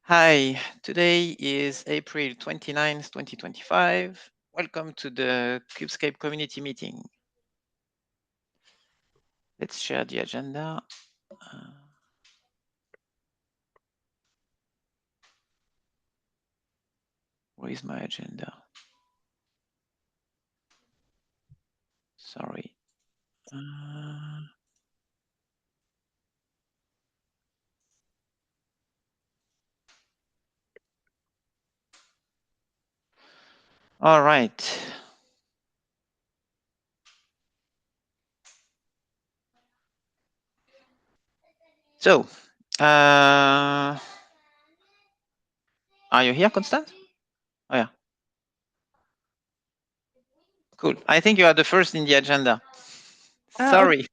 Hi, today is April 29th, 2025. Welcome to the Kubescape community meeting. Let's share the agenda. Where is my agenda? Sorry. All right. So, are you here, Constance? Oh, yeah. Cool. I think you are the first in the agenda. Sorry.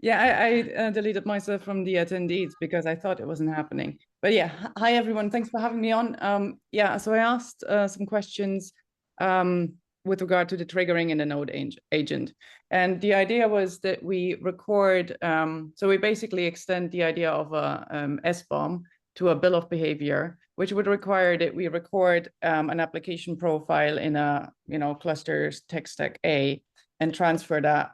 Yeah, I deleted myself from the attendees because I thought it wasn't happening. But yeah, hi everyone. Thanks for having me on. Yeah, so I asked some questions with regard to the triggering in the node agent. And the idea was that we record, so we basically extend the idea of a SBOM to a bill of behavior, which would require that we record an application profile in a cluster tech stack A and transfer that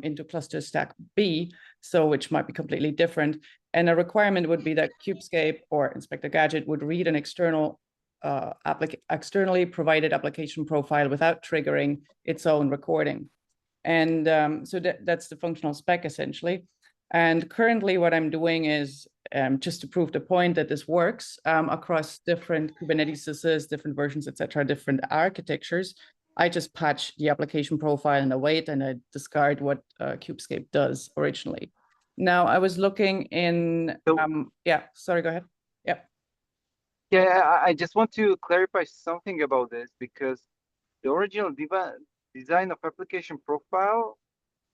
into cluster stack B, so which might be completely different. And a requirement would be that Kubescape or Inspector Gadget would read an externally provided application profile without triggering its own recording. And so that's the functional spec essentially. And currently what I'm doing is just to prove the point that this works across different Kubernetes, different versions, etc., different architectures. I just patch the application profile and await, and I discard what Kubescape does originally. Now, I was looking in, yeah, sorry, go ahead. Yeah. Yeah, I just want to clarify something about this because the original design of application profile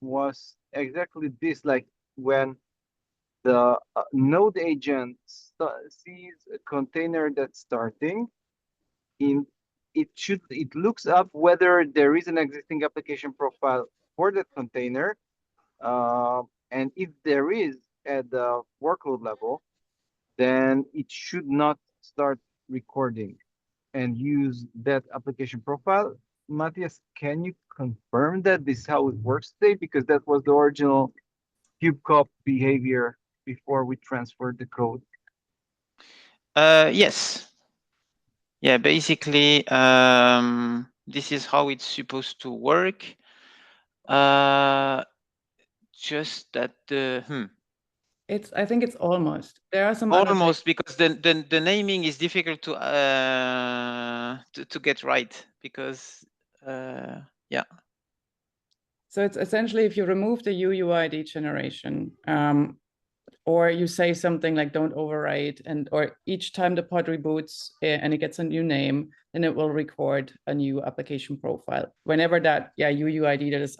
was exactly this, like when the node agent sees a container that's starting, it looks up whether there is an existing application profile for that container, and if there is at the workload level, then it should not start recording and use that application profile. Matthias, can you confirm that this is how it works today? Because that was the original kubecop behavior before we transferred the code. Yes. Yeah, basically, this is how it's supposed to work. Just that the I think it's almost. There are some almost because the naming is difficult to get right because yeah. So it's essentially if you remove the UUID generation, or you say something like don't overwrite, or each time the pod reboots and it gets a new name, then it will record a new application profile. Whenever that UUID that is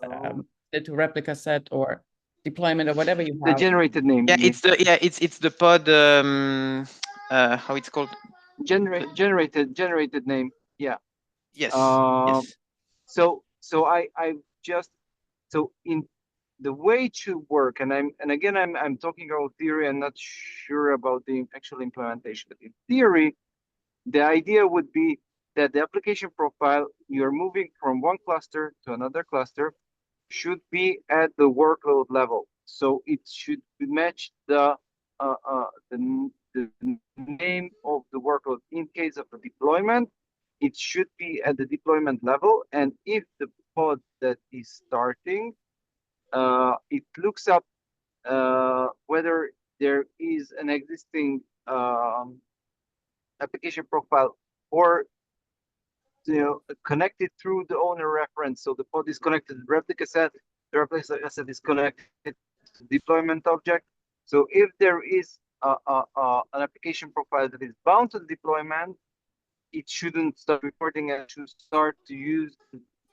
to replica set or deployment or whatever you have. The generated name. Yeah, it's the pod how it's called? Generated name. Yeah. Yes. Yes. So in the way it should work, and I'm talking about theory. I'm not sure about the actual implementation. But in theory, the idea would be that the application profile you're moving from one cluster to another cluster should be at the workload level. So it should match the name of the workload. In case of a deployment, it should be at the deployment level. And if the pod that is starting, it looks up whether there is an existing application profile or connected through the owner reference. So the pod is connected to the replica set. The replica set is connected to the deployment object. So if there is an application profile that is bound to the deployment, it shouldn't start recording and should start to use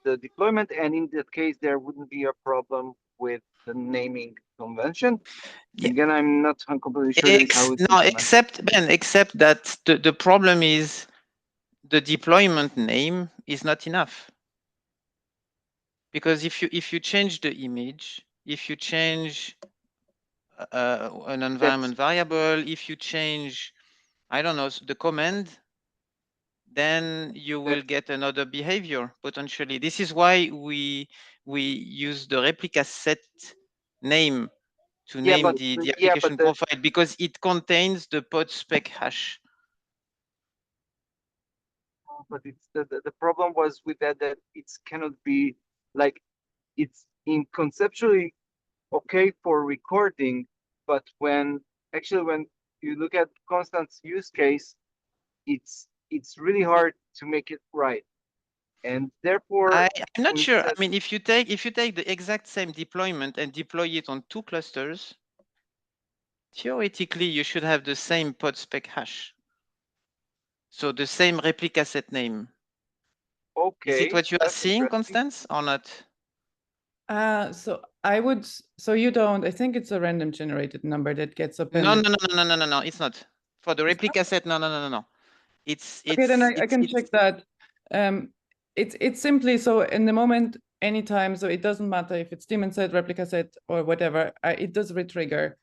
the deployment. And in that case, there wouldn't be a problem with the naming convention. Yeah. Again, I'm not completely sure how it's except that the problem is the deployment name is not enough. Because if you change the image, if you change an environment variable, if you change I don't know, the command, then you will get another behavior potentially. This is why we use the replica set name to name the application profile, because it contains the pod spec hash. But it's the problem was with that it cannot be like, it's in conceptually okay for recording, but when you look at Constant's use case, it's really hard to make it right, and therefore I'm not we sure. said, I mean, if you take the exact same deployment and deploy it on 2 clusters, theoretically you should have the same pod spec hash. So the same replica set name. Is it okay, what you are that's seeing, interesting. Constance, or not? So I would, so you don't, I think it's a random generated number that gets No, appended. no, it's not. For the replica set, no. It's Okay, then I can it's check that. It's simply so in the moment, anytime, so it doesn't matter if it's daemon set, replica set, or whatever, it does retrigger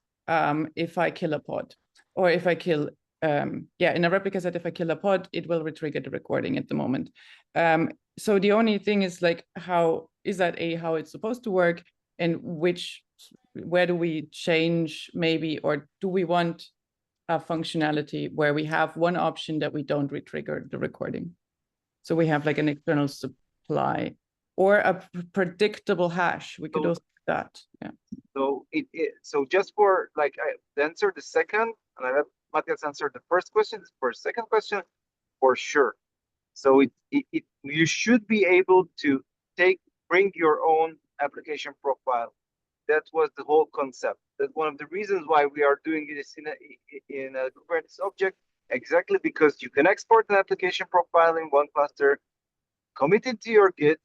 if I kill a pod, or if I kill, in a replica set, if I kill a pod, it will retrigger the recording at the moment. So the only thing is like, how is that how it's supposed to work, and where do we change maybe, or do we want a functionality where we have one option that we don't retrigger the recording? So we have like an external supply or a predictable hash. We could also do that. Yeah. So so just for like I answer the second, and I let Matthias answer the first question. For second question, for sure. So you should be able to bring your own application profile. That was the whole concept. That's one of the reasons why we are doing this in a Kubernetes object, exactly because you can export an application profile in one cluster, commit it to your Git,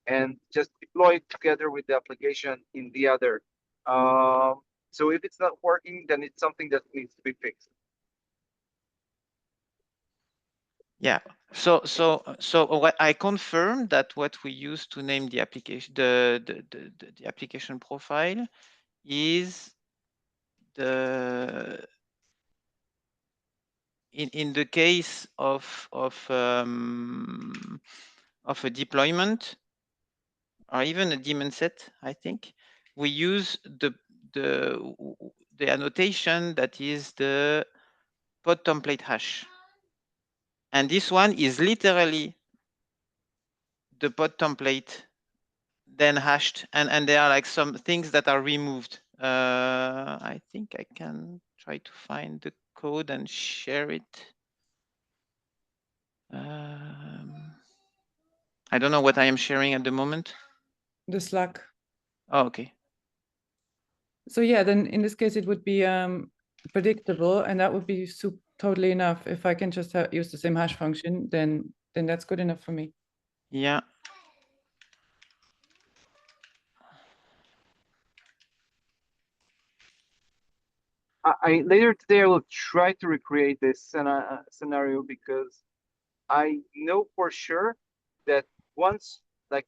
and just deploy it together with the application in the other. So if it's not working, then it's something that needs to be fixed. Yeah. So what I confirm that what we use to name the application, the application profile, is the in the case of a deployment or even a daemon set, I think we use the annotation that is the pod template hash, and this one is literally the pod template then hashed, and there are like some things that are removed. I think I can try to find the code and share it. I don't know what I am sharing at the moment. The Slack. Oh, okay. So yeah, then in this case, it would be predictable, and that would be totally enough. If I can just use the same hash function, then that's good enough for me. Yeah. I later today I will try to recreate this scenario, because I know for sure that once like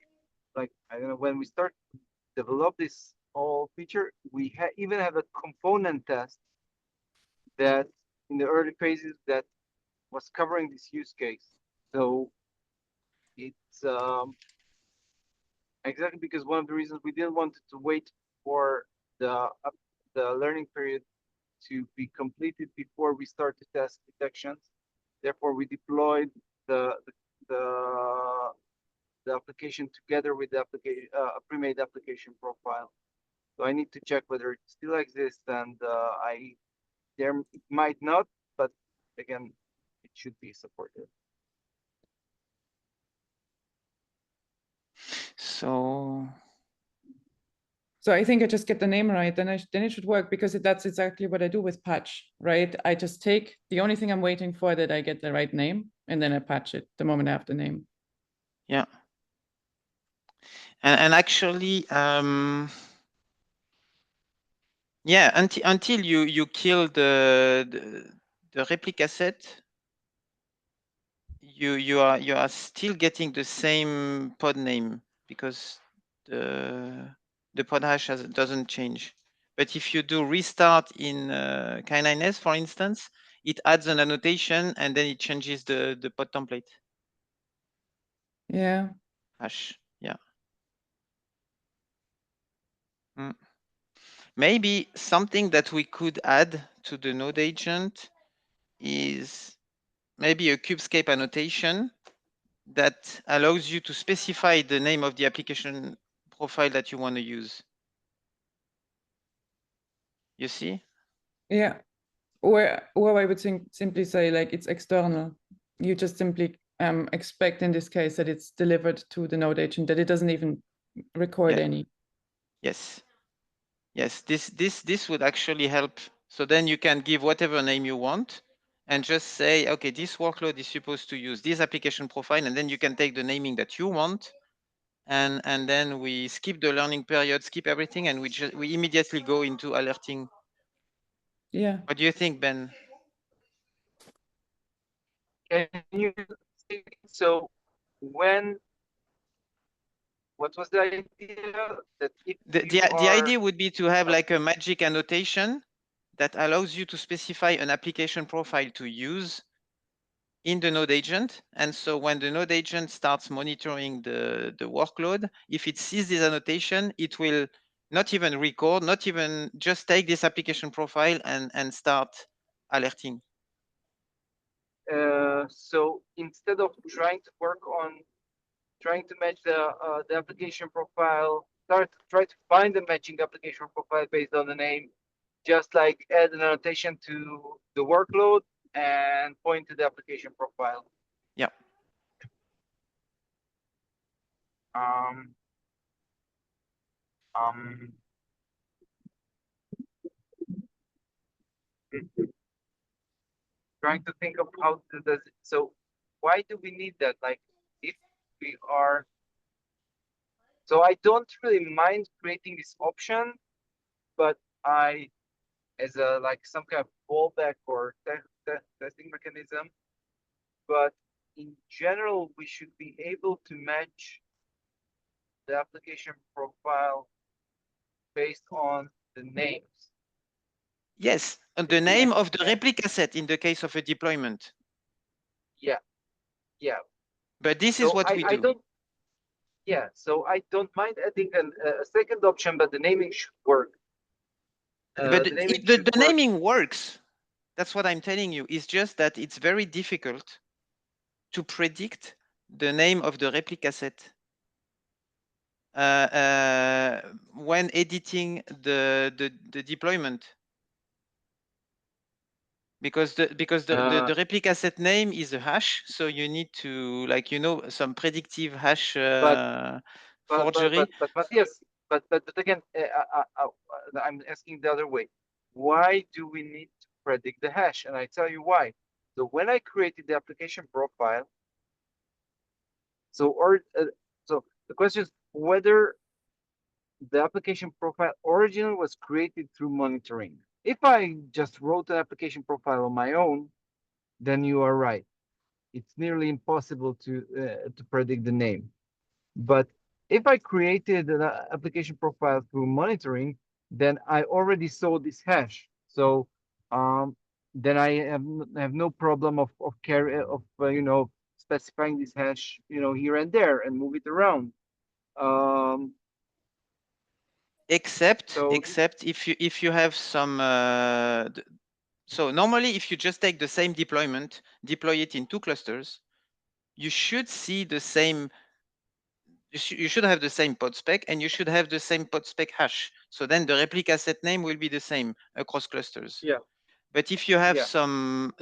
I don't know, when we start to develop this whole feature, we even have a component test that in the early phases that was covering this use case. So it's exactly because one of the reasons we didn't want to wait for the learning period to be completed before we start to test detections. Therefore, we deployed the application together with the application, a pre-made application profile. So I need to check whether it still exists, and there might not, but again, it should be supported. So I think I just get the name right, then it should work, because that's exactly what I do with patch, right? I just take the only thing I'm waiting for, that I get the right name, and then I patch it the moment I have the name. Yeah. And actually, yeah, until you kill the replica set, you are still getting the same pod name, because the pod hash doesn't change. But if you do restart in K9s, for instance, it adds an annotation and then it changes the pod template Yeah. hash. Yeah. Maybe something that we could add to the node agent is maybe a Kubescape annotation that allows you to specify the name of the application profile that you want to use. You see? Yeah. Or I would simply say like it's external. You just simply expect in this case that it's delivered to the node agent, that it doesn't even record Yeah. any. Yes. Yes, this would actually help. So then you can give whatever name you want and just say, okay, this workload is supposed to use this application profile, and then you can take the naming that you want, and then we skip the learning period, skip everything, and we immediately go into alerting. Yeah. What do you think, Ben? Can you say so? What was the idea that if you The are idea would be to have like a magic annotation that allows you to specify an application profile to use in the node agent. And so when the node agent starts monitoring the workload, if it sees this annotation, it will not even record, not even just take this application profile and start alerting. so instead of trying to work on trying to match the application profile, try to find the matching application profile based on the name, just like add an annotation to the workload and point to the application profile. Yeah. Um, trying to think of how to does it. So why do we need that? Like if we are, so I don't really mind creating this option, but I, as a like some kind of fallback or testing mechanism, but in general, we should be able to match the application profile based on the names. Yes, and the name of the replica set in the case of a deployment. Yeah, yeah. But this is So what we I do. don't. Yeah, so I don't mind adding a second option, but the naming should work. But The naming the should work. naming works. That's what I'm telling you. It's just that it's very difficult to predict the name of the replica set when editing the deployment, because the replica set name is a hash, so you need to, like, you know, some predictive hash forgery. But Matthias, but again, I'm asking the other way. Why do we need to predict the hash? And I tell you why. So when I created the application profile, so the question is whether the application profile originally was created through monitoring. If I just wrote an application profile on my own, then you are right. It's nearly impossible to predict the name. But if I created an application profile through monitoring, then I already saw this hash. So then I have no problem of specifying this hash here and there and move it around. Except So if you have some so normally if you just take the same deployment, deploy it in 2 clusters, you should see the same, you should have the same pod spec, and you should have the same pod spec hash. So then the replica set name will be the same across clusters. yeah. But if you have Yeah. some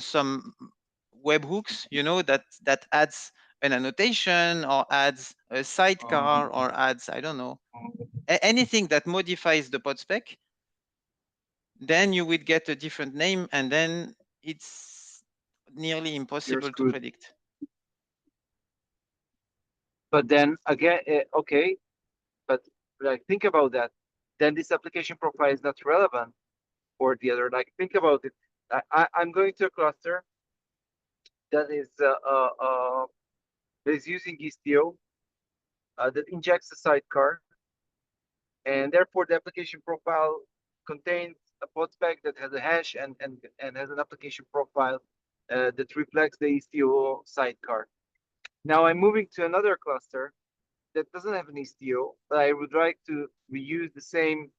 webhooks, you know, that adds an annotation or adds a sidecar or adds, I don't know, anything that modifies the pod spec, then you would get a different name, and then it's nearly impossible to predict. But then again, okay, but like think about that. Then this application profile is not relevant for the other. Like think about it. I'm going to a cluster that is using Istio that injects a sidecar, and therefore the application profile contains a pod spec that has a hash and has an application profile that reflects the Istio sidecar. Now I'm moving to another cluster that doesn't have an Istio, but I would like to reuse the same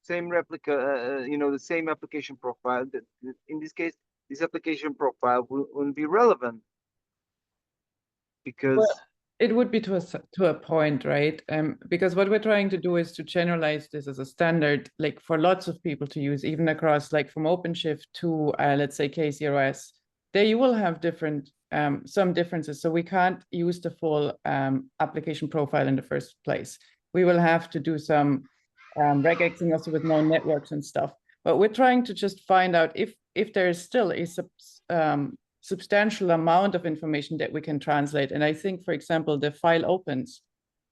replica, the same application profile. That in this case, this application profile wouldn't be relevant because Well, it would be to a point, right? Because what we're trying to do is to generalize this as a standard, like for lots of people to use, even across like from OpenShift to let's say K0s. There you will have some differences. So we can't use the full application profile in the first place. We will have to do some regexing also with known networks and stuff. But we're trying to just find out if there is still a substantial amount of information that we can translate. And I think, for example, the file opens,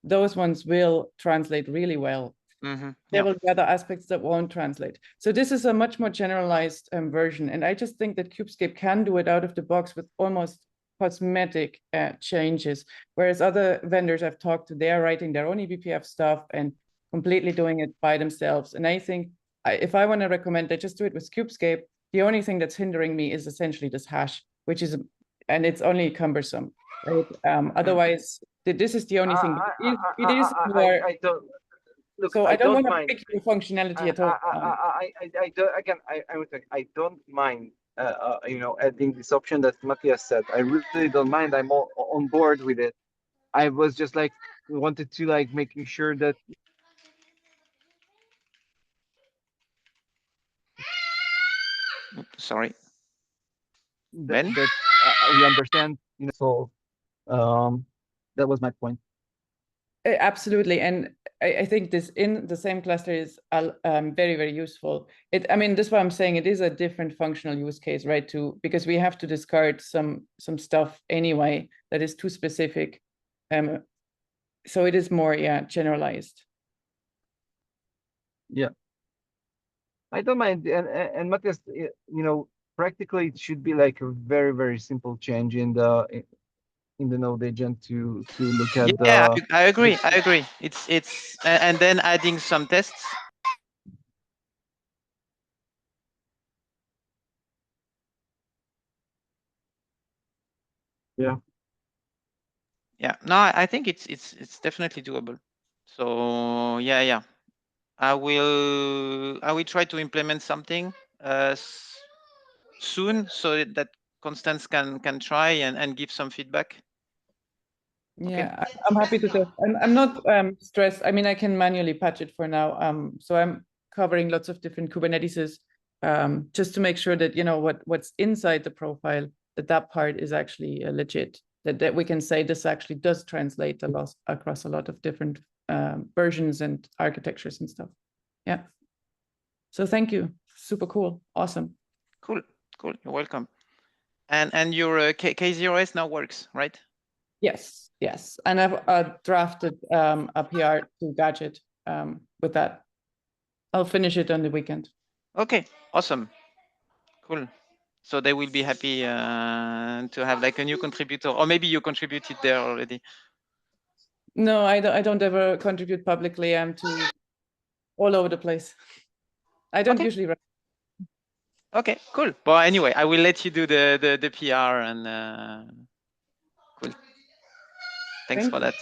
those ones will translate really well. There will be other aspects that won't translate. So this is a much more generalized version. And I just think that Kubescape can do it out of the box with almost cosmetic changes. Whereas other vendors I've talked to, they are writing their own eBPF stuff and completely doing it by themselves. And I think if I want to recommend, I just do it with Kubescape. The only thing that's hindering me is essentially this hash, which is, and it's only cumbersome, right? Otherwise, this is the only thing. It is more. I don't look. So I don't don't want to mind pick your functionality at all. I don't again. I don't mind. Adding this option that Matthias said. I really don't mind. I'm all on board with it. I was just like wanted to like making sure that Sorry. that, that we understand. So that was my point. Absolutely, and I think this in the same cluster is very, very useful. I mean, this is what I'm saying. It is a different functional use case, right? Because we have to discard some stuff anyway that is too specific. So it is more, generalized. Yeah, I don't mind, and Matthias, practically it should be like a very, very simple change in the node agent to look at I agree. I agree. It's and then adding some tests. Yeah. Yeah. No, I think it's definitely doable. So yeah. I will try to implement something soon so that Constance can try and give some feedback. Yeah, okay. I'm happy to test. I'm not stressed. I mean, I can manually patch it for now. So I'm covering lots of different Kuberneteses just to make sure that what's inside the profile, that part is actually legit. That we can say this actually does translate across a lot of different versions and architectures and stuff. Yeah. So thank you. Super cool. Awesome. Cool. You're welcome. And your K0s now works, right? Yes. And I've drafted a PR to Gadget with that. I'll finish it on the weekend. Okay, awesome. Cool. So they will be happy to have like a new contributor, or maybe you contributed there already. No, I don't ever contribute publicly. I'm too all over the place. I don't usually write. Okay, cool. But anyway, I will let you do the PR and cool. Thanks for that.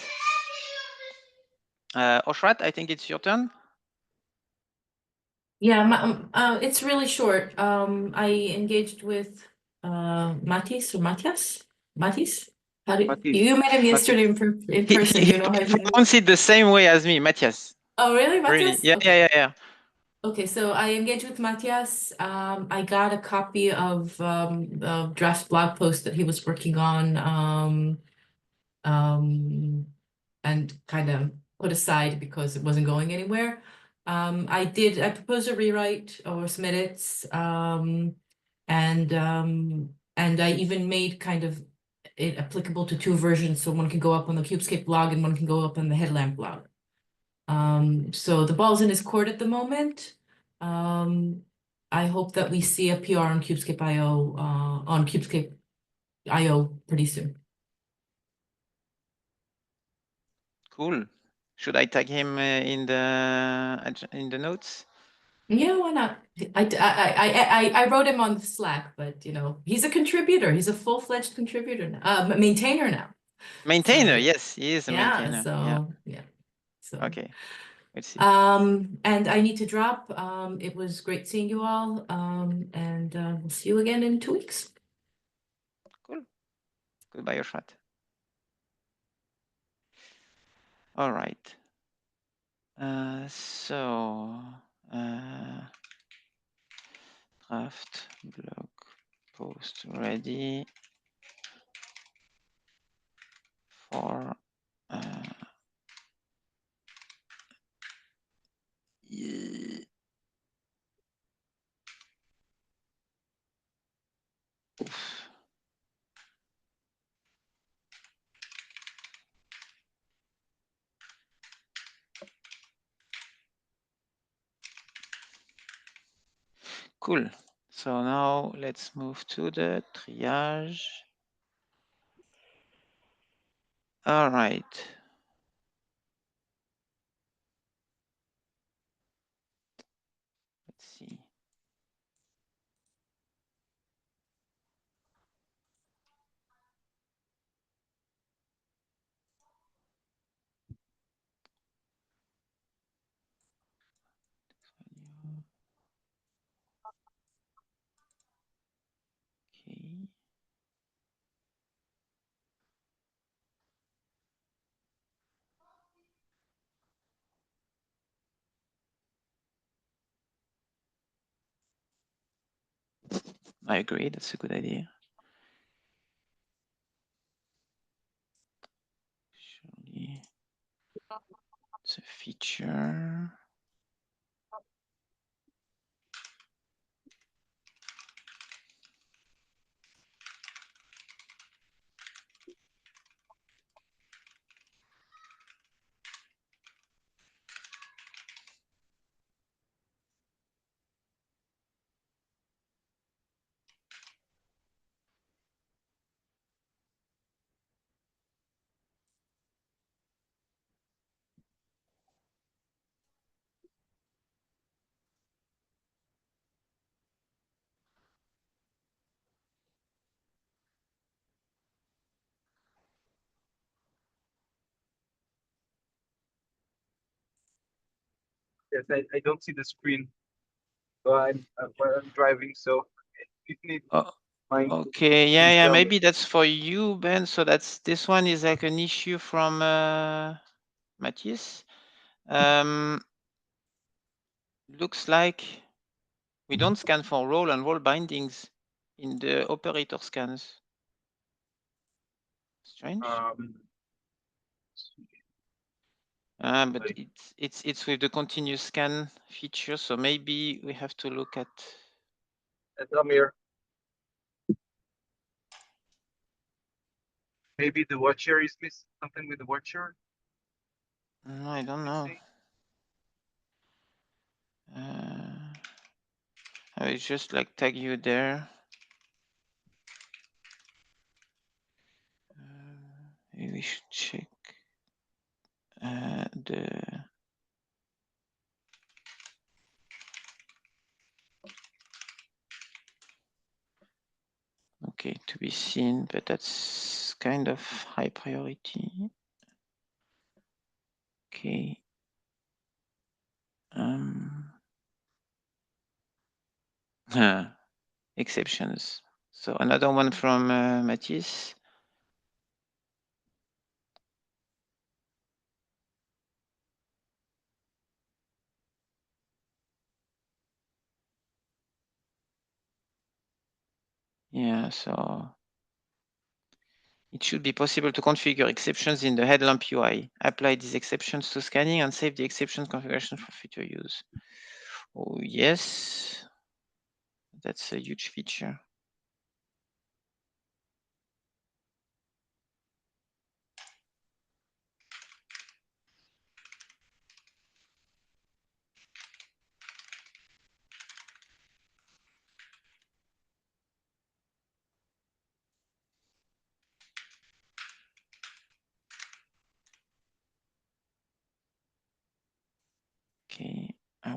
Oshrat, I think it's your turn. Yeah, it's really short. I engaged with Matis or Matias? Matis? How do you met him yesterday in person? You know how he pronounced it the same way as me, Matthias. Oh, really, Matias? Really? Yeah, okay. yeah. Okay, so I engaged with Matias. I got a copy of the draft blog post that he was working on, and kind of put aside because it wasn't going anywhere. I proposed a rewrite or submit it, and I even made kind of it applicable to two versions, so one can go up on the Kubescape blog and one can go up on the Headlamp blog. So the ball's in his court at the moment. I hope that we see a PR on Kubescape IO pretty soon. Cool. Should I tag him in the notes? Yeah, why not? I wrote him on Slack, but you know, he's a contributor. He's a full-fledged contributor now, maintainer now. Maintainer, So, yes, he is a yeah, maintainer. so yeah. So Okay. Let's see. and I need to drop. It was great seeing you all. And we'll see you again in 2 weeks. Cool. Goodbye, Yoshrat. All right. So draft blog post ready for oof. Cool. So now let's move to the triage. All right. Let's see. Okay. I agree. That's a good idea. Surely it's a feature. Yes, I don't see the screen. So I'm driving, so if you need Oh, mine. okay. Yeah, please yeah. tell me. Maybe that's for you, Ben. So that's this one is like an issue from Matthias. Looks like we don't scan for roll and roll bindings in the operator scans. Strange. But Right. it's with the continuous scan feature, so maybe we have to look at. Amir. Maybe the watcher is missing something with the watcher. No, I don't know. I will just like tag you there. Maybe we should check the. Okay, to be seen, but that's kind of high priority. Okay. Exceptions. So another one from Mathis. Yeah, so it should be possible to configure exceptions in the headlamp UI. Apply these exceptions to scanning and save the exceptions configuration for future use. Oh, yes. That's a huge feature.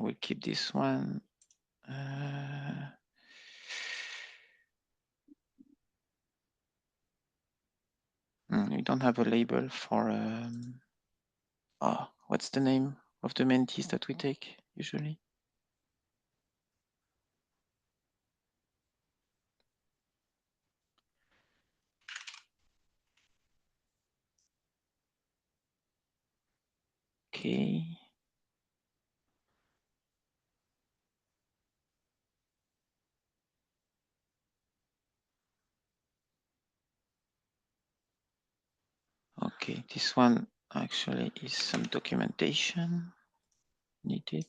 will keep this one. We don't have a label for. What's the name of the mentees that we take usually? Okay. Okay, this one actually is some documentation needed.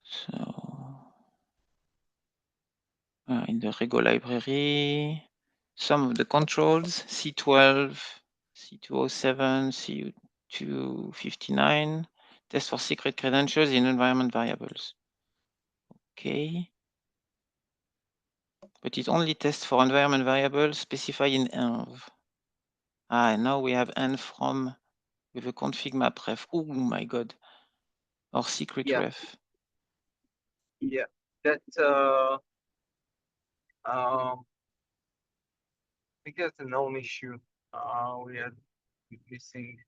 So in the Rego library, some of the controls, C12, C207, C259, test for secret credentials in environment variables. Okay. But it only tests for environment variables specified in env. Now we have env from with a config map ref. Oh my god. Or secret ref. Yeah, that's I think that's a known issue. We had missing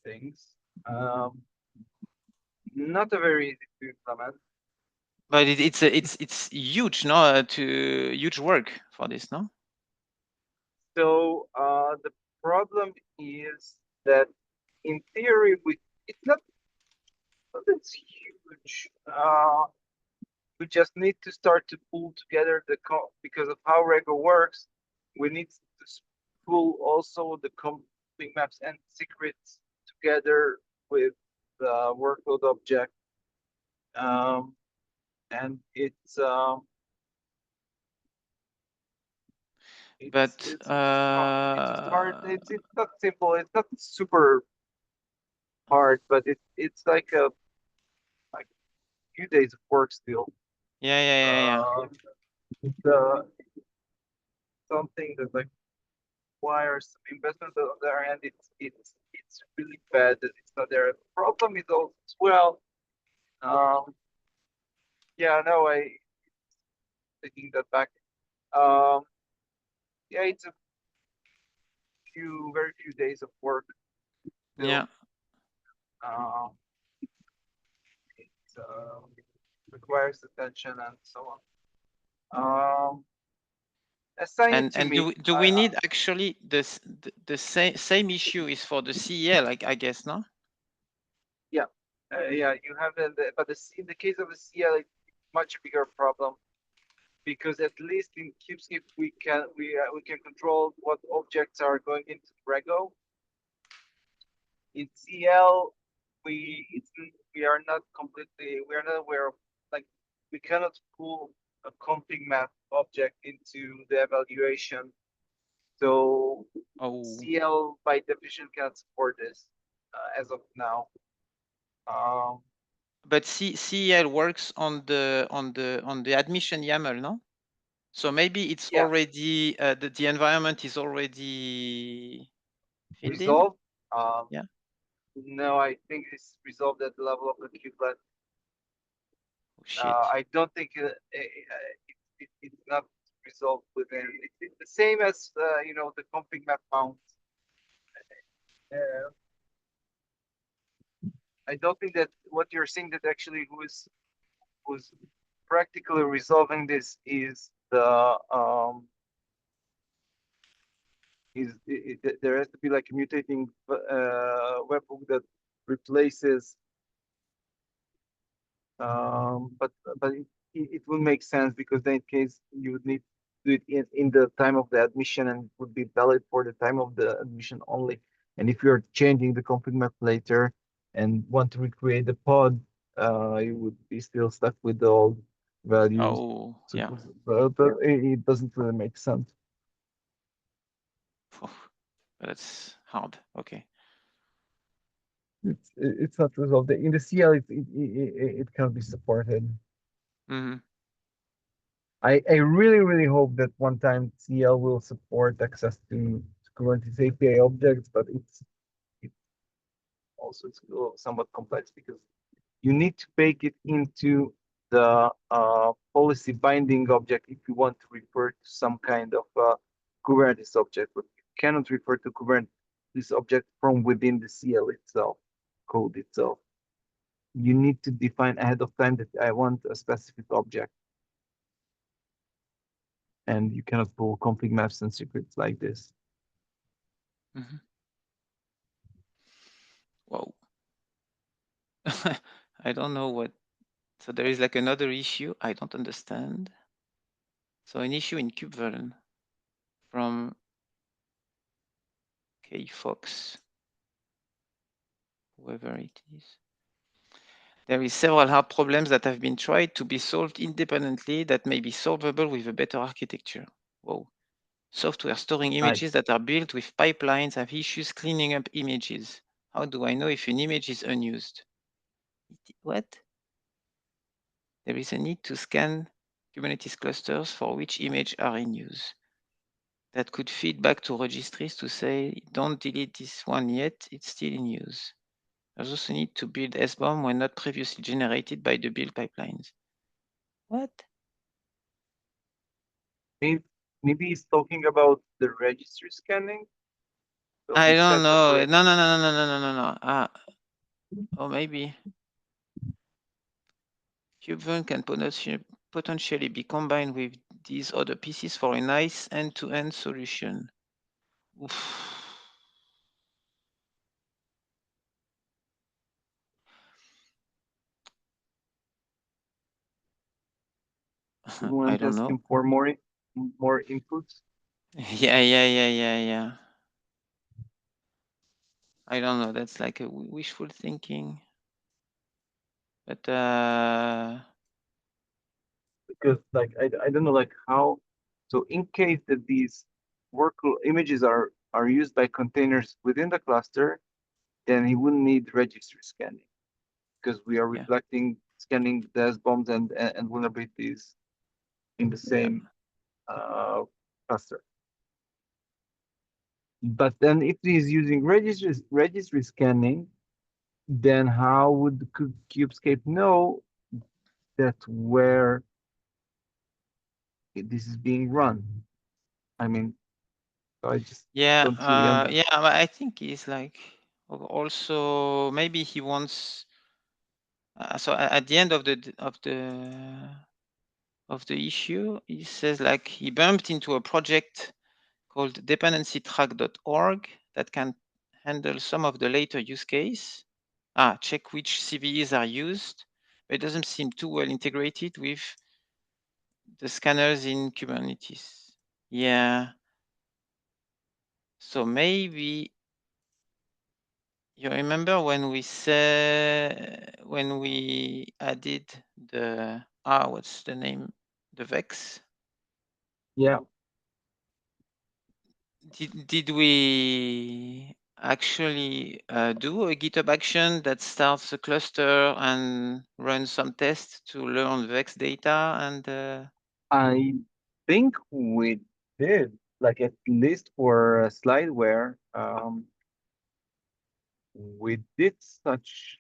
things. Not a very easy to implement. But it's huge, no? Huge work for this, no? So the problem is that in theory it's not that's huge. We just need to start to pull together because of how Rego works. We need to pull also the config maps and secrets together with the workload object. And it's hard. It's not simple. It's not super hard, but it's like a few days of work still. Yeah. It's something that like requires some investment on their end. It's really bad that it's not there. The problem is also as well. Yeah, no, I taking that back. Yeah, it's a very few days of work. Still. Yeah. It requires attention and so on. Assign it to And me. do we need actually the same issue is for the CEL, I guess, no? Yeah, yeah. You have but in the case of the CL, it's much bigger problem because at least in Kubescape we can control what objects are going into Rego. In CL, we are not aware of, like, we cannot pull a config map object into the evaluation. So CL by definition cannot support this as of now. But CEL works on the admission YAML, no? So maybe it's already the environment is already filled resolved. Yeah. No, I think it's resolved at the level of the kubelet. Shit. I don't think it's not resolved within. It's the same as the config map mount. I don't think that what you're saying that actually who's practically resolving this is the there has to be like a mutating webhook that replaces. But it will make sense because then in case you would need to do it in the time of the admission and it would be valid for the time of the admission only. And if you're changing the config map later and want to recreate the pod, you would be still stuck with the old values. Oh, so, yeah. But it doesn't really make sense. That's hard. Okay. It's not resolved. In the CL, it cannot be supported. Mm-hmm. I really hope that one time CL will support access to Kubernetes API objects, but it's also somewhat complex because you need to bake it into the policy binding object if you want to refer to some kind of Kubernetes object, but you cannot refer to Kubernetes object from within the CL itself, code itself. You need to define ahead of time that I want a specific object. And you cannot pull config maps and secrets like this. Mm-hmm. Whoa. I don't know what. So there is like another issue I don't understand. So an issue in kubevern from KFox, whoever it is. There is several hard problems that have been tried to be solved independently that may be solvable with a better architecture. Whoa. Software storing images that are built with pipelines have issues cleaning up images. How do I know if an image is unused? What? There is a need to scan Kubernetes clusters for which images are in use. That could feed back to registries to say, don't delete this one yet, it's still in use. There's also need to build SBOM when not previously generated by the build pipelines. What? Maybe he's talking about the registry scanning. So I he don't said know. separate. No. Or maybe Kubevern can potentially be combined with these other pieces for a nice end-to-end solution. Oof. You want I to don't ask know. him for more inputs? Yeah. I don't know. That's like a wishful thinking. But Because like I don't know like how. So in case that these workload images are used by containers within the cluster, then he wouldn't need registry scanning because we are reflecting scanning the SBOMs and vulnerabilities in the same cluster. But then if he's using registry scanning, then how would Kubescape know that where this is being run? I mean, I just don't fully understand. yeah, but I think he's like also maybe he wants. So at the end of the issue, he says like he bumped into a project called dependencytrack.org that can handle some of the later use case. Check which CVEs are used, but it doesn't seem too well integrated with the scanners in Kubernetes. Yeah. So maybe you remember when we added the what's the name? The Vex? Yeah. Did we actually do a GitHub action that starts a cluster and runs some tests to learn Vex data and I think we did, like at least for slideware, we did such.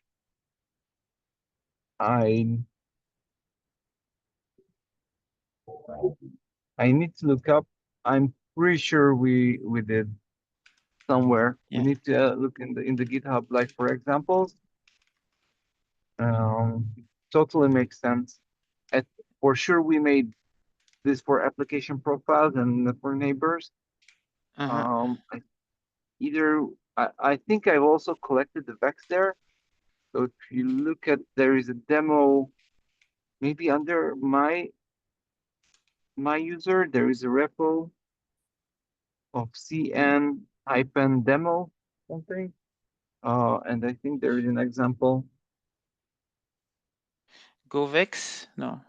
I need to look up. I'm pretty sure we did somewhere. Yeah. We need to look in the GitHub, like for examples. Totally makes sense. For sure, we made this for application profiles and for neighbors. I think I've also collected the Vex there. So if you look at, there is a demo, maybe under my user, there is a repo of cn-demo something. And I think there is an example. GoVex? No.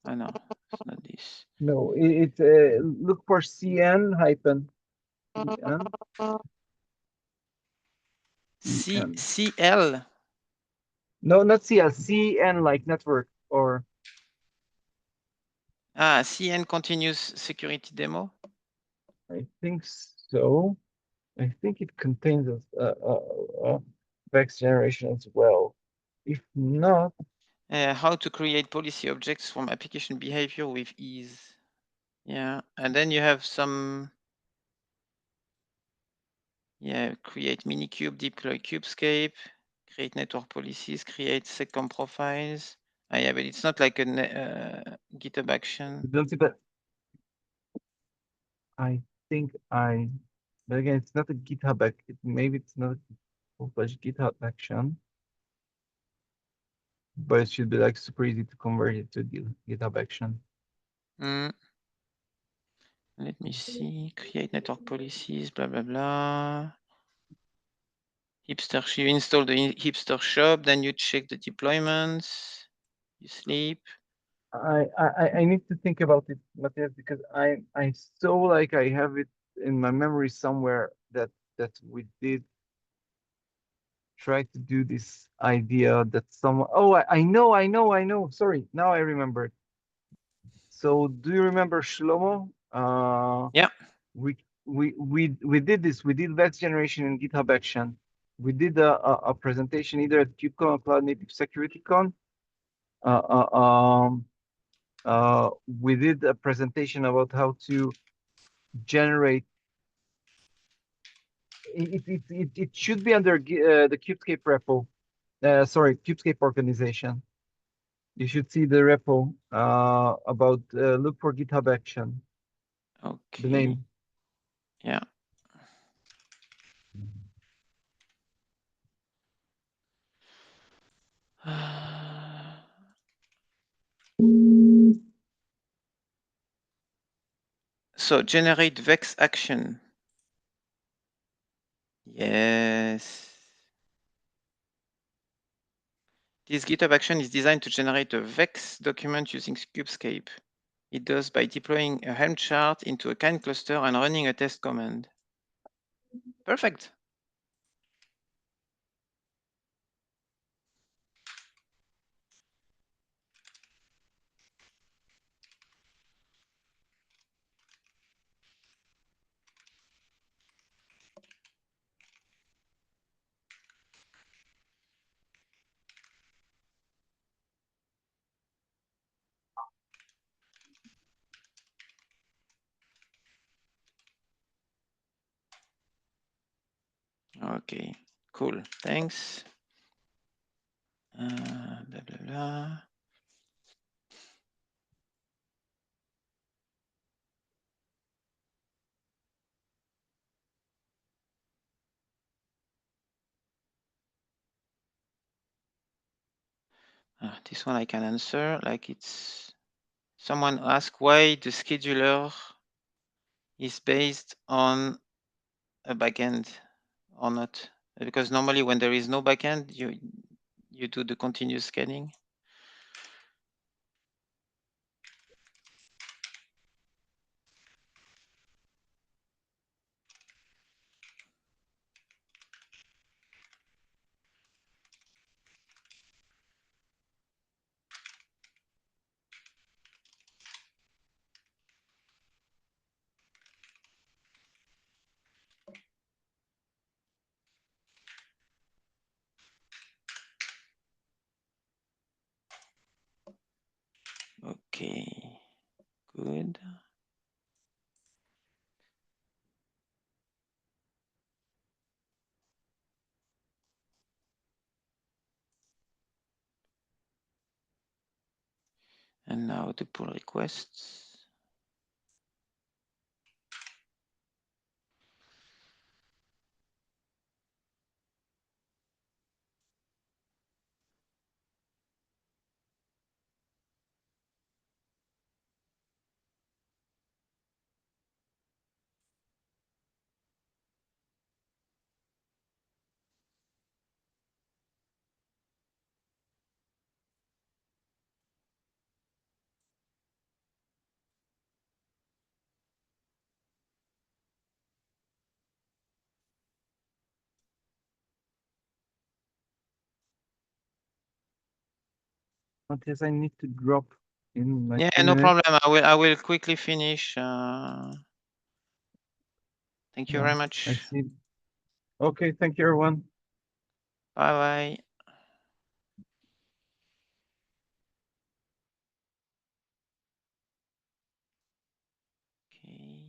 No, it's not this. No, look for cn-. CL. No, not CL. CN like network or CN continuous security demo. I think so. I think it contains vex generation as well. If not, How to create policy objects from application behavior with ease. Yeah, and then you have some. Yeah, create minikube, deploy Kubescape, create network policies, create seccomp profiles. Yeah, but it's not like a GitHub action. don't see that. I think but again, it's not a GitHub maybe it's not a full-fledged GitHub action, but it should be like super easy to convert it to GitHub action. Let me see. Create network policies, blah blah blah. Hipster, you install the hipster shop, then you check the deployments. You sleep. I need to think about it, Matthias, because I so like I have it in my memory somewhere that we did try to do this idea that someone. Oh, I know. Sorry, now I remembered. So do you remember Shlomo? Yeah. We did this. We did vex generation in GitHub Action. We did a presentation either at KubeCon or Cloud Native SecurityCon. We did a presentation about how to generate. It should be under the Kubescape repo. Sorry, Kubescape organization. You should see the repo about look for GitHub action. Okay. The name. Yeah. So generate vex action. Yes. This GitHub action is designed to generate a vex document using Kubescape. It does by deploying a Helm chart into a kind cluster and running a test command. Perfect. Okay, cool. Thanks. Blah, blah, blah. This one I can answer. Like it's someone asked why the scheduler is based on a backend or not. Because normally when there is no backend, you do the continuous scanning. Okay, good. And now the pull requests. Matthias, I need to drop in like Yeah, 2 no minutes. problem. I will quickly finish. Thank you Yeah, very I much. see. Okay, thank you, everyone. Bye bye. Okay.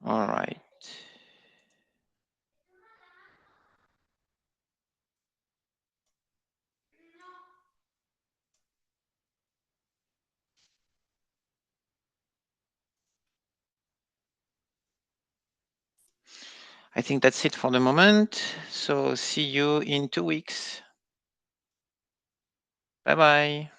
All right. I think that's it for the moment. So see you in 2 weeks. Bye bye.